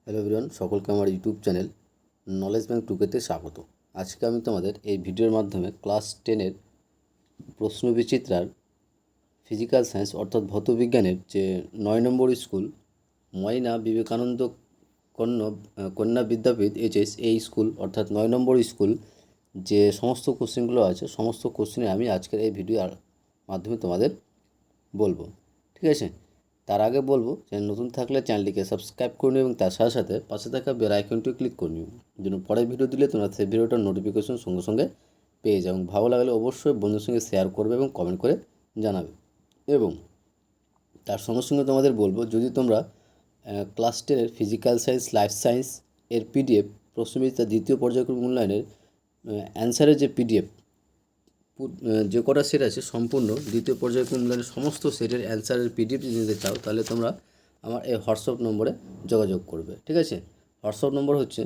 Hello everyone, সকলকে আমার YouTube channel knowledge bank টুকেতে স্বাগত। আজকে আমি তোমাদের এই ভিডিওর মাধ্যমে ক্লাস 10-এর প্রশ্নবিচিত্রার ফিজিক্যাল সায়েন্স অর্থাৎ ভৌতবিজ্ঞানের যে 9 নম্বর স্কুল ময়না বিবেকানন্দ কন্যা বিদ্যাপীঠ এইচএস এই স্কুল অর্থাৎ 9 নম্বর স্কুল যে সমস্ত কোশ্চেনগুলো আছে সমস্ত কোশ্চেনে আমি আজকের এই ভিডিওর মাধ্যমে তোমাদের বলবো। ঠিক আছে, তার আগে বলবো চ্যানেল নতুন থাকলে চ্যানেলটিকে সাবস্ক্রাইব করে নিও এবং তার সাথে সাথে পাশে থাকা বেল আইকনটি ক্লিক করে নিও, যেন পরের ভিডিও দিলে তোমরা সেই ভিডিওটার নোটিফিকেশন সঙ্গে সঙ্গে পেয়ে যাও। এবং ভালো লাগলে অবশ্যই বন্ধুর সঙ্গে শেয়ার করবে এবং কমেন্ট করে জানাবে। এবং তার সঙ্গে সঙ্গে তোমাদের বলবো, যদি তোমরা ক্লাস 10-এর ফিজিক্যাল সায়েন্স লাইফ সায়েন্স এর পিডিএফ প্রশ্নবিচিত্রার দ্বিতীয় পর্যায়ক্রমিক মূল্যায়নের অ্যান্সারের যে পিডিএফ যে কটা সেট আছে সম্পূর্ণ দ্বিতীয় পর্যায়ক্রমিক মূল্যায়নের সমস্ত সেটের অ্যান্সারের পিডিএফ যদি নিতে চাও তাহলে তোমরা আমার এই হোয়াটসঅ্যাপ নম্বরে যোগাযোগ করবে। ঠিক আছে, হোয়াটসঅ্যাপ নম্বর হচ্ছে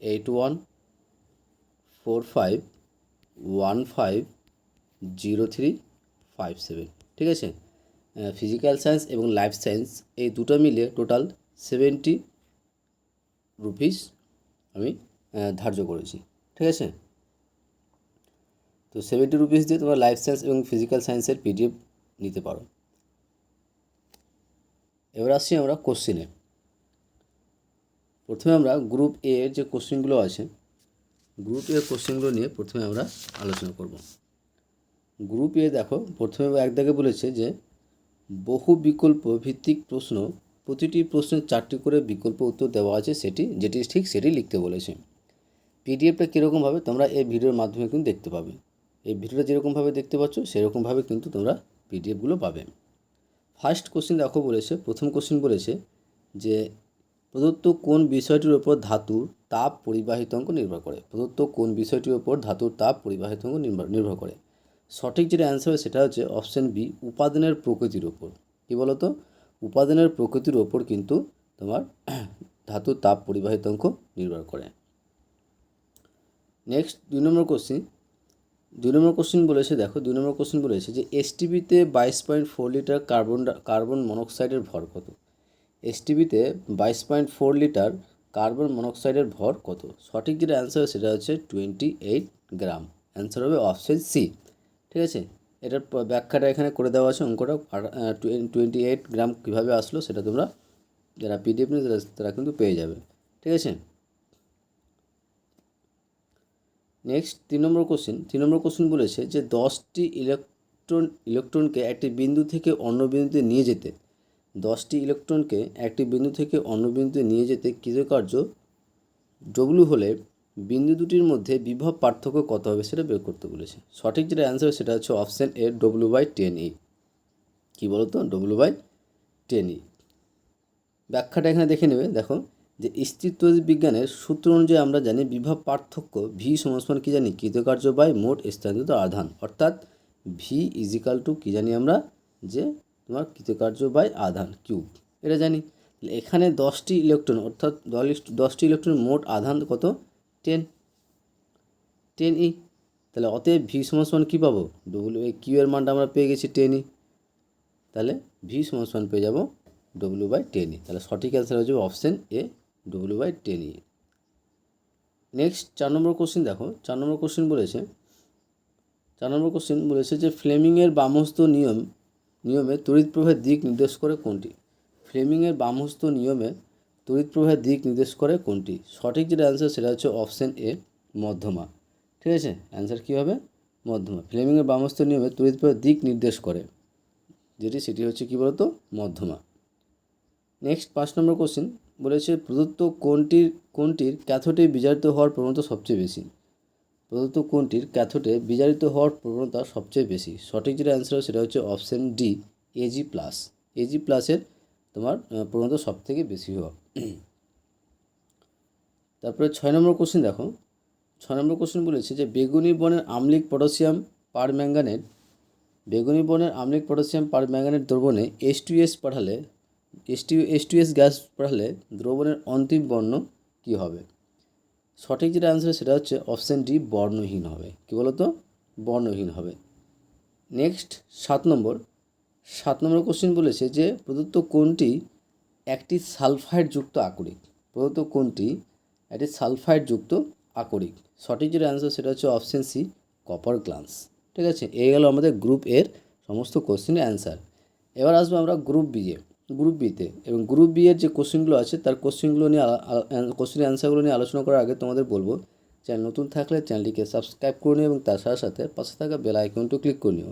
8145150357। ঠিক আছে, ফিজিক্যাল সায়েন্স এবং লাইফ সায়েন্স এই দুটো মিলে টোটাল 70 রুপিস আমি ধার্য করেছি। ঠিক আছে, তো 70 রুপিস দিয়ে তোমরা লাইফ সায়েন্স এবং ফিজিক্যাল সায়েন্সের পিডিএফ নিতে পারো। এবার আসছি আমরা কোশ্চিনে। প্রথমে আমরা গ্রুপ এ এর যে কোশ্চেনগুলো আছে গ্রুপ এর কোশ্চেনগুলো নিয়ে প্রথমে আমরা আলোচনা করব। গ্রুপ এ দেখো, প্রথমে এক দাগে বলেছে যে বহু বিকল্প ভিত্তিক প্রশ্ন, প্রতিটি প্রশ্নের 4টি করে বিকল্প উত্তর দেওয়া আছে, যেটি ঠিক সেটি লিখতে বলেছে। পিডিএফটা কীরকমভাবে তোমরা এই ভিডিওর মাধ্যমে কিন্তু দেখতে পাবে। এই ভিডিওটা যেরকমভাবে দেখতে পাচ্ছ সেরকমভাবে কিন্তু তোমরা পিডিএফগুলো পাবে। ফার্স্ট কোশ্চেন দেখো বলেছে, প্রথম কোশ্চেন বলেছে যে প্রদত্ত কোন বিষয়টির ওপর ধাতুর তাপ পরিবাহিতাঙ্ক নির্ভর করে। প্রদত্ত কোন বিষয়টির ওপর ধাতুর তাপ পরিবাহিতাঙ্ক নির্ভর করে। সঠিক যেটা অ্যান্সার হবে সেটা হচ্ছে অপশান বি, উপাদানের প্রকৃতির ওপর। কী বলো তো, উপাদানের প্রকৃতির ওপর কিন্তু তোমার ধাতুর তাপ পরিবাহিতাঙ্ক নির্ভর করে। নেক্সট 2 নম্বর কোশ্চিন বলেছে, দেখো 2 নম্বর কোশ্চিন বলেছে যে এসটিবিতে 22.4 লিটার কার্বন মনোক্সাইডের ভর কত। এসটিবিতে 22.4 লিটার কার্বন মনোক্সাইডের ভর কত। সঠিক যেটা অ্যান্সার সেটা হচ্ছে 28 গ্রাম। অ্যান্সার হবে অপশান সি। ঠিক আছে, এটার ব্যাখ্যাটা এখানে করে দেওয়া আছে, অঙ্কটা 28 গ্রাম কীভাবে আসলো সেটা তোমরা যারা পিডিএফ নিয়ে তারা কিন্তু পেয়ে যাবে। ঠিক আছে, নেক্সট 3 নম্বর কোশ্চিন বলেছে যে 10টি ইলেকট্রনকে একটি বিন্দু থেকে অন্য বিন্দুতে নিয়ে যেতে 10টি ইলেকট্রনকে একটি বিন্দু থেকে অন্য বিন্দুতে নিয়ে যেতে কৃতকার্য ডব্লিউ হলে বিন্দু দুটির মধ্যে বিভব পার্থক্য কত হবে সেটা বের করতে বলেছে। সঠিক যেটা অ্যান্সার সেটা হচ্ছে অপশান এ, W/10E। কী বলো তো, W/10E। ব্যাখ্যাটা এখানে দেখে নেবে। দেখো যে স্থিরতড়িৎ বিজ্ঞানের সূত্র অনুযায়ী আমরা জানি বিভব পার্থক্য ভি সমান কি জানি, কৃতকার্য বাই মোট স্থানান্তরিত আধান, অর্থাৎ ভি ইজিক্যাল টু কী জানি আমরা, যে তোমার কৃতকার্য বাই আধান কিউব, এটা জানি। এখানে 10টি ইলেকট্রন অর্থাৎ 10টি ইলেকট্রন মোট আধান কত, 10E। তাহলে অতএব ভি সমান কী পাবো, কিউ এর মানটা আমরা পেয়ে গেছি 10E, তাহলে ভি সমান পেয়ে যাবো W/10E। তাহলে সঠিক অ্যান্সার হয়ে যাবে option A, W/10E। Next 4 number question দেখো, 4 নম্বর কোশ্চিন বলেছে যে ফ্লেমিংয়ের বামহস্ত নিয়মে তড়িৎ প্রবাহের দিক নির্দেশ করে কোনটি। ফ্লেমিংয়ের বামহস্ত নিয়মে তড়িৎ প্রবাহের দিক নির্দেশ করে কোনটি। সঠিক যেটা অ্যান্সার সেটা হচ্ছে অপশান এ, মধ্যমা। ঠিক আছে, অ্যান্সার কী হবে, মধ্যমা। ফ্লেমিংয়ের বামহস্ত নিয়মে তড়িৎ প্রবাহের দিক নির্দেশ করে সেটি হচ্ছে কী বলতো, মধ্যমা। নেক্সট 5 নম্বর কোশ্চিন বলেছে প্রদত্ত কোনটির ক্যাথোডে বিজারিত হওয়ার প্রবণতা সবচেয়ে বেশি। প্রদত্ত কোনটির ক্যাথোডে বিজারিত হওয়ার প্রবণতা সবচেয়ে বেশি। সঠিক যেটা অ্যান্সার সেটা হচ্ছে অপশান ডি, Ag+। Ag+-এর তোমার প্রবণতা সব থেকে বেশি হওয়া। তারপরে 6 নম্বর কোশ্চিন দেখো, 6 নম্বর কোশ্চিন বলেছে যে বেগুনি বর্ণের আম্লিক পটাশিয়াম পারম্যাঙ্গানেট দ্রবণে H2S গ্যাস পাঠালে দ্রবণের অন্তিম বর্ণ কী হবে। সঠিক যেটা অ্যান্সার সেটা হচ্ছে অপশান ডি, বর্ণহীন হবে। কী বলো তো, বর্ণহীন হবে। নেক্সট 7 নম্বর কোশ্চিন বলেছে যে প্রদত্ত কোনটি একটি সালফাইডযুক্ত আকরিক। প্রদত্ত কোনটি একটি সালফাইডযুক্ত আকরিক? সঠিক যেটা অ্যান্সার সেটা হচ্ছে অপশন সি, কপার গ্লান্স। ঠিক আছে, এই গেল আমাদের গ্রুপ এর সমস্ত কোশ্চেনের অ্যান্সার। এবার আসবো আমরা গ্রুপ বিতে, এবং গ্রুপ বি এর যে কোশ্চেনগুলো আছে তার কোশ্চেনগুলো নিয়ে কোশ্চেনের অ্যান্সারগুলো নিয়ে আলোচনা করার আগে তোমাদের বলবো, চ্যানেল নতুন থাকলে চ্যানেলটিকে সাবস্ক্রাইব করে নিও এবং তার সাথে সাথে পাশে থাকা বেল আইকনটিও ক্লিক করে নিও।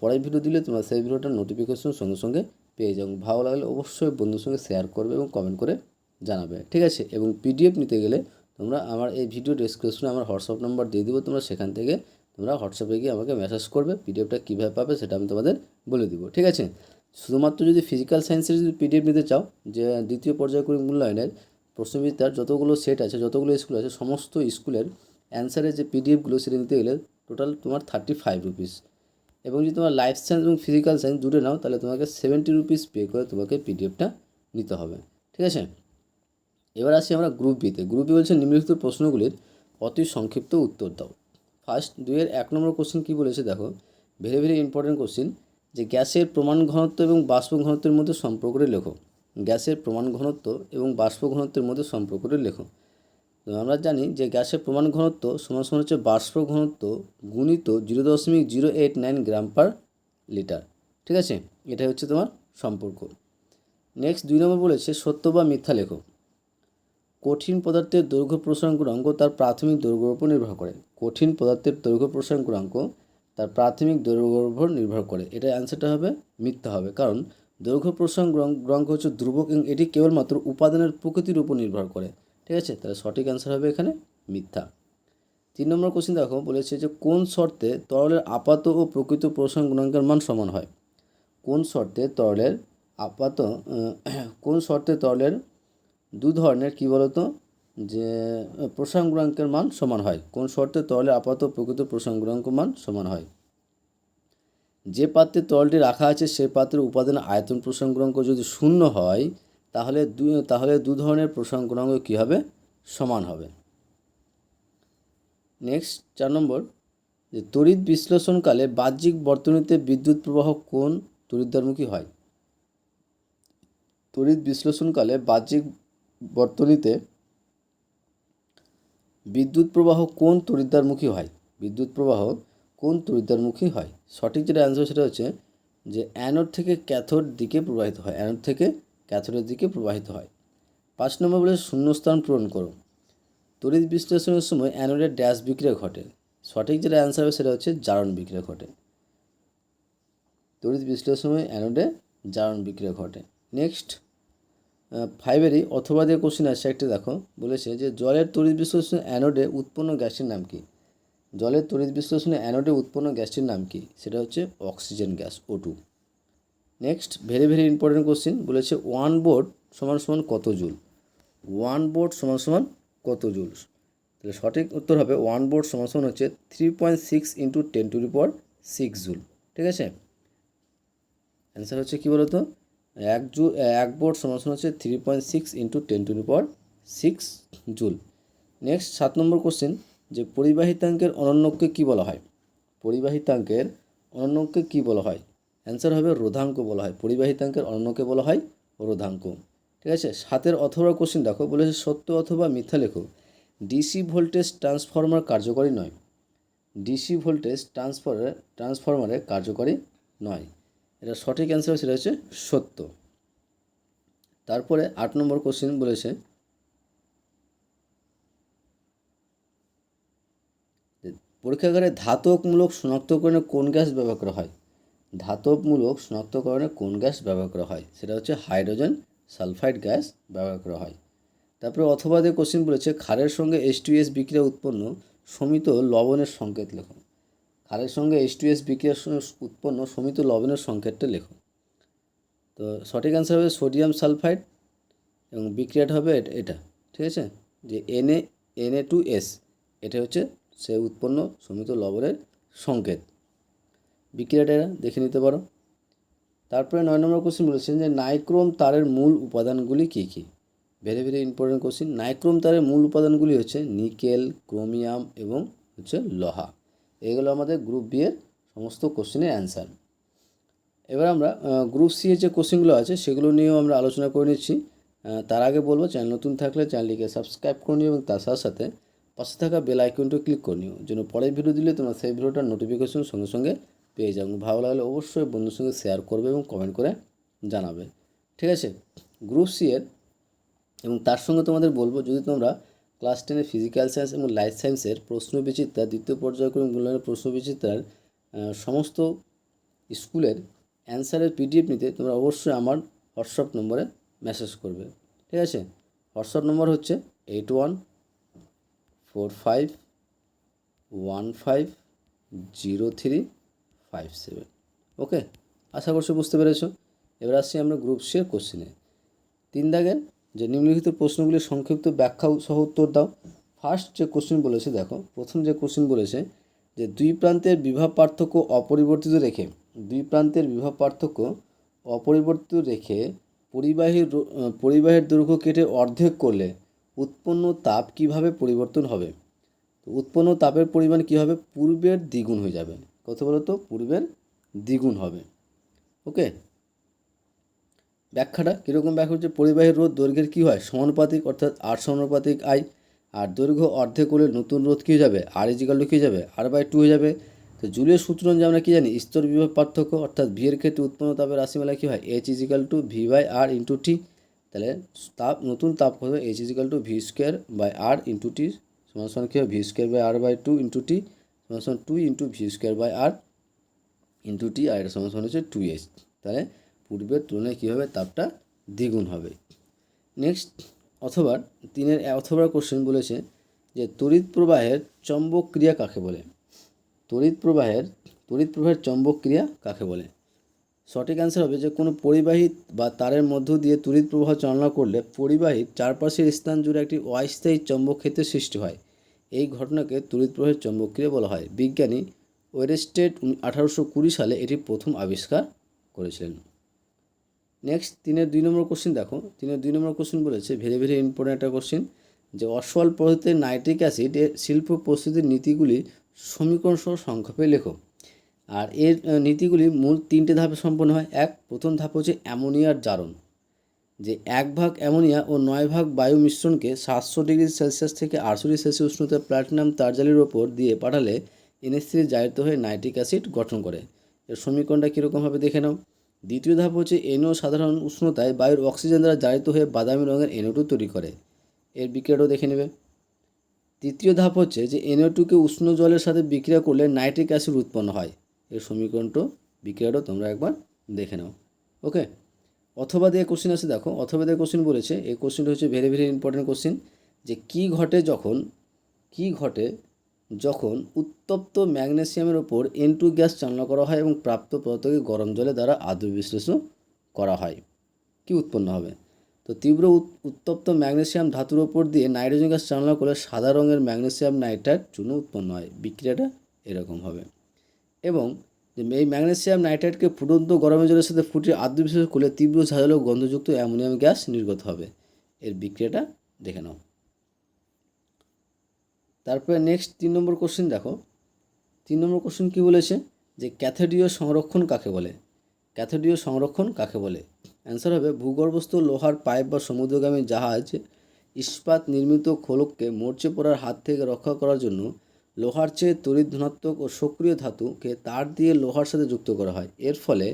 পরের ভিডিও দিলে তোমরা সেই ভিডিওটার নোটিফিকেশন সঙ্গে সঙ্গে পেয়ে যাও। ভালো লাগলে অবশ্যই বন্ধুর সঙ্গে শেয়ার করবে এবং কমেন্ট করে জানাবে। ঠিক আছে, এবং পিডিএফ নিতে গেলে তোমরা আমার এই ভিডিও ডেসক্রিপশনে আমার হোয়াটসঅ্যাপ নাম্বার দিয়ে দেবো, তোমরা সেখান থেকে তোমরা হোয়াটসঅ্যাপে গিয়ে আমাকে মেসেজ করবে। পিডিএফটা কীভাবে পাবে সেটা আমি তোমাদের বলে দিব। ঠিক আছে, শুধুমাত্র যদি ফিজিক্যাল সায়েন্সের যদি পিডিএফ নিতে চাও, যে দ্বিতীয় পর্যায়ক্রমিক মূল্যায়নের প্রশ্নবিদ্যার যতগুলো সেট আছে, যতগুলো স্কুল আছে, সমস্ত স্কুলের অ্যান্সারের যে পিডিএফগুলো সেটা নিতে গেলে টোটাল তোমার 35 রুপিস। এবং যদি তোমার লাইফ সায়েন্স এবং ফিজিক্যাল সায়েন্স জুড়ে নাও তাহলে তোমাকে 70 রুপিস পে করে তোমাকে পিডিএফটা নিতে হবে। ঠিক আছে, এবার আসি আমরা গ্রুপ বিতে। গ্রুপ বি বলছে নিম্নলিখিত প্রশ্নগুলির অতি সংক্ষিপ্ত উত্তর দাও। ফার্স্ট 2-এর 1 নম্বর কোশ্চেন কী বলেছে দেখো, ভেরি ভেরি ইম্পর্টেন্ট কোশ্চেন, যে গ্যাসের প্রমাণ ঘনত্ব এবং বাষ্প ঘনত্বের মধ্যে সম্পর্কটি লেখো। গ্যাসের প্রমাণ ঘনত্ব এবং বাষ্প ঘনত্বের মধ্যে সম্পর্কটি লেখো। তো আমরা জানি যে গ্যাসের প্রমাণ ঘনত্ব সমান সমান হচ্ছে বাষ্প ঘনত্ব গুণিত 0.089 গ্রাম পার লিটার। ঠিক আছে, এটা হচ্ছে তোমার সম্পর্ক। নেক্সট 2 নম্বর বলেছে সত্য বা মিথ্যা লেখো। কঠিন পদার্থের দৈর্ঘ্য প্রসারণ গুণাঙ্ক তার প্রাথমিক দৈর্ঘ্যের উপর নির্ভর করে। কঠিন পদার্থের দৈর্ঘ্য প্রসারণ গুণাঙ্ক তার প্রাথমিক দৈর্ঘ্যের উপর নির্ভর করে। এটা অ্যান্সারটা হবে মিথ্যা হবে, কারণ দৈর্ঘ্য প্রসারণ গুণাঙ্ক হচ্ছে ধ্রুবক এবং এটি কেবলমাত্র উপাদানের প্রকৃতির উপর নির্ভর করে। ঠিক আছে, তাহলে সঠিক অ্যান্সার হবে এখানে মিথ্যা। 3 নম্বর কোশ্চেন দেখো, বলেছে যে কোন শর্তে তরলের আপাত ও প্রকৃত প্রসারণ গুণাঙ্কের মান সমান হয়। কোন শর্তে তরলের দু ধরনের কী বলতো যে প্রসারণ গুণাঙ্কের মান সমান হয়। কোন শর্তে তরলের আপাত প্রকৃত প্রসারণ গুণাঙ্ক মান সমান হয়? যে পাত্রে তরলটি রাখা আছে সেই পাত্রের উপাদানের আয়তন প্রসারণ গুণাঙ্ক যদি শূন্য হয় তাহলে দু ধরনের প্রসারণ গুণাঙ্ক কী হবে? সমান হবে। নেক্সট 4 নম্বর, যে তড়িৎ বিশ্লেষণকালে বাহ্যিক বর্তনীতে বিদ্যুৎ প্রবাহ কোন তড়িৎদ্বারমুখী হয়? তড়িৎ বিশ্লেষণকালে বাহ্যিক বর্তনীতে বিদ্যুৎ প্রবাহ কোন তড়িৎদ্বারমুখী হয়? বিদ্যুৎ প্রবাহ কোন তড়িৎদ্বারমুখী হয়? সঠিক যেটা অ্যান্সার সেটা হচ্ছে যে অ্যানোড থেকে ক্যাথোড দিকে প্রবাহিত হয়। অ্যানোড থেকে ক্যাথোডের দিকে প্রবাহিত হয়। 5 নম্বর বলে শূন্যস্থান পূরণ করো। তড়িৎ বিশ্লেষণের সময় অ্যানোডের ড্যাশ বিক্রিয়া ঘটে। সঠিক যেটা অ্যান্সার হবে সেটা হচ্ছে জারণ বিক্রিয়া ঘটে। তড়িৎ বিশ্লেষণের সময় অ্যানোডে জারণ বিক্রিয়া ঘটে। নেক্সট 5-এরই অথবা দিয়ে কোশ্চেন আসছে একটি দেখো, বলেছে যে জলের তড়িৎ বিশ্লেষণে অ্যানোডে উৎপন্ন গ্যাসটির নাম কি? জলের তড়িৎ বিশ্লেষণে অ্যানোডে উৎপন্ন গ্যাসটির নাম কি? সেটা হচ্ছে oxygen gas, O2। Next very very important question, বলেছে 1 ভোল্ট সমান সমান কত জুল? 1 ভোল্ট সমান সমান কত জুল? তাহলে সঠিক উত্তর হবে 1 ভোল্ট সমান সমান হচ্ছে 3.6 × 10⁶ জুল। ঠিক আছে, অ্যান্সার হচ্ছে কী বলতো, 1 ভোল্ট সমান সমান হচ্ছে 3.6 × 10⁶ জুল। নেক্সট 7 নম্বর কোশ্চেন, যে পরিবাহিতাঙ্কের অনন্যককে কী বলা হয়? পরিবাহিতাঙ্কের অনন্যককে কী বলা হয়? অ্যান্সার হবে রোধাঙ্ক বলা হয়। পরিবাহিতাঙ্কের অনন্যকে বলা হয় রোধাঙ্ক। ঠিক আছে, 7-এর অথবা কোশ্চেন দেখো, বলেছে সত্য অথবা মিথ্যা লেখো। ডিসি ভোল্টেজ ট্রান্সফরমার কার্যকরী নয়। ডিসি ভোল্টেজ ট্রান্সফরমারে কার্যকরী নয়। এটা সঠিক অ্যান্সার সেটা হচ্ছে সত্য। তারপরে 8 নম্বর কোশ্চেন বলেছে পরীক্ষাগারে ধাতবমূলক শনাক্তকরণে কোন গ্যাস ব্যবহার করা হয়? ধাতবমূলক শনাক্তকরণে কোন গ্যাস ব্যবহার করা হয়? সেটা হচ্ছে হাইড্রোজেন সালফাইড গ্যাস ব্যবহার করা হয়। তারপরে অথবা দিয়ে কোশ্চেন বলেছে ক্ষারের সঙ্গে H2S বিক্রিয়া উৎপন্ন শমিত লবণের সংকেত লেখো। ক্ষারের সঙ্গে H2S বিক্রিয়ার উৎপন্ন শমিত লবণের সংকেতটা লেখো। তো সঠিক অ্যান্সার হবে সোডিয়াম সালফাইড এবং বিক্রিয়াটা হবে এটা। ঠিক আছে, যে Na2S এটা হচ্ছে সে উৎপন্ন শমিত লবণের সংকেত। বিক্রিয়াটা দেখে নিতে পারো। তারপরে 9 নম্বর কোশ্চেন বলেছেন যে নাইক্রোম তারের মূল উপাদানগুলি কী কী? Very very important question. Nichrome তারের মূল উপাদানগুলি হচ্ছে নিকেল, ক্রোমিয়াম এবং হচ্ছে লোহা। এগুলো আমাদের গ্রুপ বি এর সমস্ত কোশ্চেনের অ্যান্সার। এবার আমরা গ্রুপ সি এর যে কোশ্চেনগুলো আছে সেগুলো নিয়েও আমরা আলোচনা করে নিচ্ছি। তার আগে বলবো, চ্যানেল নতুন থাকলে চ্যানেলটিকে সাবস্ক্রাইব করে নিও এবং তার সাথে সাথে পাশে থাকা বেল আইকনটি ক্লিক করে নিও, যেন পরের ভিডিও দিলে তোমরা সেই ভিডিওটার নোটিফিকেশন সঙ্গে সঙ্গে পেয়ে যাও। ভালো লাগলে অবশ্যই বন্ধুর সঙ্গে শেয়ার করবে এবং কমেন্ট করে জানাবে, ঠিক আছে। গ্রুপ সি এর এবং তার সঙ্গে তোমাদের বলবো, যদি তোমরা ক্লাস 10 ফিজিক্যাল সায়েন্স এবং লাইফ সায়েন্সের প্রশ্নবিচিত্রা দ্বিতীয় পর্যায়ক্রমিক মূল্যায়নের প্রশ্নবিচিত্রার সমস্ত স্কুলের অ্যান্সারের পিডিএফ নিতে তোমরা অবশ্যই আমার হোয়াটসঅ্যাপ নম্বরে মেসেজ করবে, ঠিক আছে। হোয়াটসঅ্যাপ নম্বর হচ্ছে 8145150357। ওকে, আশা করছি বুঝতে পেরেছো। এবার আসছি আমরা গ্রুপ সি এর কোশ্চেনে। 3 দাগের যে নিম্নলিখিত প্রশ্নগুলির সংক্ষিপ্ত ব্যাখ্যা সহ উত্তর দাও। ফার্স্ট যে কোশ্চেন বলেছে, দেখো প্রথম যে কোশ্চেন বলেছে যে দুই প্রান্তের বিভব পার্থক্য অপরিবর্তিত রেখে পরিবাহীর দৈর্ঘ্য কেটে অর্ধেক করলে উৎপন্ন তাপ কিভাবে পরিবর্তন হবে। তো উৎপন্ন তাপের পরিমাণ কী হবে, পূর্বের দ্বিগুণ হয়ে যাবে। কত বলো তো, পূর্বের দ্বিগুণ হবে। ওকে, ব্যাখ্যাটা কীরকম ব্যাখ্যা হচ্ছে, পরিবাহীর রোধ দৈর্ঘ্যের কী হয় সমানুপাতিক, অর্থাৎ আর সমানুপাতিক আই। আর দৈর্ঘ্য অর্ধেক করলে নতুন রোধ কী হয়ে যাবে, আর ইজিক্যাল টু কী হয়ে যাবে, আর/2 হয়ে যাবে। তো জুলের সূত্র যে আমরা কী জানি, স্তর বিভব পার্থক্য, অর্থাৎ ভি এর ক্ষেত্রে উৎপন্ন তাপের রাশিমালা কী হয়, H is equal to V by R into T. তাহলে নতুন তাপ হবে H is equal to V square by R into T সমান কী হবে, V square by R by 2 into T সমান 2 into V square by R into T, আর এটা সমান হচ্ছে 2h। তাহলে পূর্বের তুলনায় কী হবে, তাপটা দ্বিগুণ হবে। নেক্সট অথবা কোশ্চেন বলেছে যে তড়িৎ প্রবাহের চৌম্বক ক্রিয়া কাকে বলে। তড়িৎ প্রবাহের চৌম্বক ক্রিয়া কাকে বলে। সঠিক অ্যান্সার হবে যে কোনো পরিবাহী বা তারের মধ্য দিয়ে তড়িৎ প্রবাহ চালনা করলে পরিবাহীর চারপাশের স্থান জুড়ে একটি অস্থায়ী চৌম্বক ক্ষেত্রের সৃষ্টি হয়। এই ঘটনাকে তড়িৎ প্রবাহের চৌম্বক ক্রিয়া বলা হয়। বিজ্ঞানী ওয়েরস্টেড 1820 সালে এটি প্রথম আবিষ্কার করেছিলেন। নেক্সট 3-2 নম্বর কোশ্চেন দেখো। 3-2 নম্বর কোশ্চেন বলেছে, ভেরি ভেরি ইম্পর্টেন্ট একটা কোশ্চেন, যে অসওয়াল পদ্ধতিতে নাইট্রিক অ্যাসিড এর শিল্প প্রস্তুতির নীতিগুলি সমীকরণ সহ সংক্ষেপে লেখো। আর এর নীতিগুলি মূল 3টে ধাপে সম্পন্ন হয়। প্রথম ধাপ হচ্ছে অ্যামোনিয়ার জারণ, যে 1 ভাগ অ্যামোনিয়া ও 9 ভাগ বায়ু মিশ্রণকে 700 ডিগ্রি সেলসিয়াস থেকে 800 ডিগ্রি সেলসিয়াস উষ্ণতায় প্লাটিনাম তারজালির ওপর দিয়ে পাঠালে NH3 জারিত হয়ে নাইট্রিক অ্যাসিড গঠন করে। এর সমীকরণটা কীরকম হবে দেখে নাও। দ্বিতীয় ধাপ হচ্ছে NO সাধারণ উষ্ণতায় বায়ুর অক্সিজেন দ্বারা জারিত হয়ে বাদামি রঙের NO2 তৈরি করে। এর বিক্রিয়াটাও দেখে নেবে। তৃতীয় ধাপ হচ্ছে যে NO2কে উষ্ণ জলের সাথে বিক্রিয়া করলে নাইট্রিক অ্যাসিড উৎপন্ন হয়। এর সমীকরণটা বিক্রিয়াটাও তোমরা একবার দেখে নাও। ওকে, অথবা দিয়ে কোশ্চেন আছে, দেখো অথবা দিয়ে কোশ্চেন বলেছে। এই কোশ্চেনটা হচ্ছে ভেরি ভেরি ইম্পর্টেন্ট কোশ্চেন, যে কী ঘটে যখন উত্তপ্ত ম্যাগনেসিয়ামের ওপর N2 গ্যাস চালনা করা হয় এবং প্রাপ্ত পদার্থকে গরম জলে দ্বারা আদ্র বিশ্লেষণ করা হয়, কি উৎপন্ন হবে। তো তীব্র উত্তপ্ত ম্যাগনেসিয়াম ধাতুর ওপর দিয়ে নাইট্রোজেন গ্যাস চালনা করলে সাদা রঙের ম্যাগনেসিয়াম নাইট্রাইট চূর্ণ উৎপন্ন হয়। বিক্রিয়াটা এরকম হবে। এবং এই ম্যাগনেসিয়াম নাইট্রাইটকে ফুটন্ত গরম জলের সাথে ফুটিয়ে আদ্র বিশ্লেষণ করলে তীব্র ঝাঁঝালো গন্ধযুক্ত অ্যামোনিয়াম গ্যাস নির্গত হবে। এর বিক্রিয়াটা দেখে নাও। তারপরে নেক্সট 3 নম্বর কোশ্চেন দেখো। 3 নম্বর কোশ্চেন কী বলেছে, যে ক্যাথোডীয় সংরক্ষণ কাকে বলে। ক্যাথোডীয় সংরক্ষণ কাকে বলে। অ্যান্সার হবে ভূগর্ভস্থ লোহার পাইপ বা সমুদ্রগামী জাহাজ ইস্পাত নির্মিত খোলককে মরচে পড়ার হাত থেকে রক্ষা করার জন্য লোহার চেয়ে তড়িৎ ধনাত্মক ও সক্রিয় ধাতুকে তার দিয়ে লোহার সাথে যুক্ত করা হয়। এর ফলে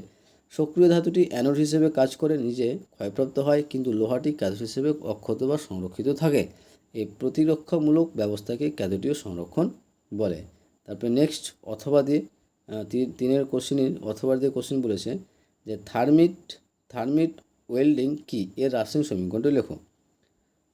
সক্রিয় ধাতুটি অ্যানোড হিসেবে কাজ করে নিজে ক্ষয়প্রাপ্ত হয়, কিন্তু লোহাটি ক্যাথোড হিসেবে অক্ষত বা সংরক্ষিত থাকে। এই প্রতিরক্ষামূলক ব্যবস্থাকে ক্যাথোডীয় সংরক্ষণ বলে। তারপরে নেক্সট অথবা দিয়ে 3 অথবা দিয়ে কোশ্চেন বলেছে যে থার্মিট ওয়েল্ডিং কি, এর রাসায়নিক সমীকরণটি লেখো।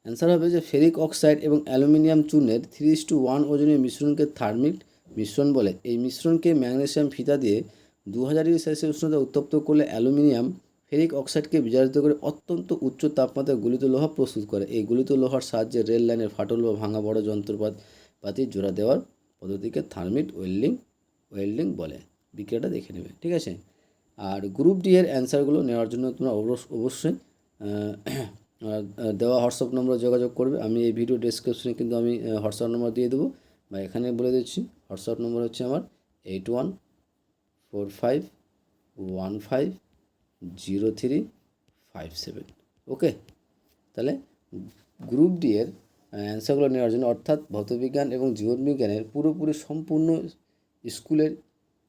অ্যান্সার হবে যে ফেরিক অক্সাইড এবং অ্যালুমিনিয়াম চূর্ণের 3:1 ওজনের মিশ্রণকে থার্মিট মিশ্রণ বলে। এই মিশ্রণকে ম্যাগনেসিয়াম ফিতা দিয়ে 2000 ডিগ্রি সেলসিয়াস উষ্ণতায় উত্তপ্ত করলে অ্যালুমিনিয়াম ফেরিক অক্সাইডকে বিজারিত করে অত্যন্ত উচ্চ তাপমাত্রায় গলিত লোহা প্রস্তুত করে। এই গলিত লোহার সাহায্যে রেল লাইনের ফাটল বা ভাঙা বড় যন্ত্রপাতি জোড়া দেওয়ার পদ্ধতিকে থার্মিট ওয়েল্ডিং বলে। বিক্রিয়াটা দেখে নেবে, ঠিক আছে। আর গ্রুপ ডি এর অ্যান্সারগুলো নেওয়ার জন্য তোমরা অবশ্যই দেওয়া হোয়াটসঅ্যাপ নম্বরে যোগাযোগ করবে। আমি এই ভিডিও ডেসক্রিপশনে কিন্তু আমি হোয়াটসঅ্যাপ নম্বর দিয়ে দেবো, বা এখানে বলে দিচ্ছি। হোয়াটসঅ্যাপ নম্বর হচ্ছে আমার 8145150357। ওকে, তাহলে গ্রুপ ডি এর অ্যান্সারগুলো নেওয়ার জন্য, অর্থাৎ ভৌতবিজ্ঞান এবং জীবনবিজ্ঞানের পুরোপুরি সম্পূর্ণ স্কুলের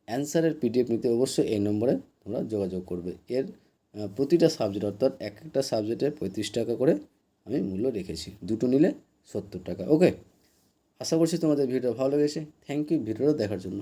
অ্যান্সারের পিডিএফ নিতে অবশ্যই এই নম্বরে তোমরা যোগাযোগ করবে। এর প্রতিটা সাবজেক্ট অর্থাৎ এক একটা সাবজেক্টে 35 টাকা করে আমি মূল্য রেখেছি, দুটো নিলে 70 টাকা। ওকে, আশা করছি তোমাদের ভিডিও ভালো লেগেছে। থ্যাংক ইউ ভিডিওটা দেখার জন্য।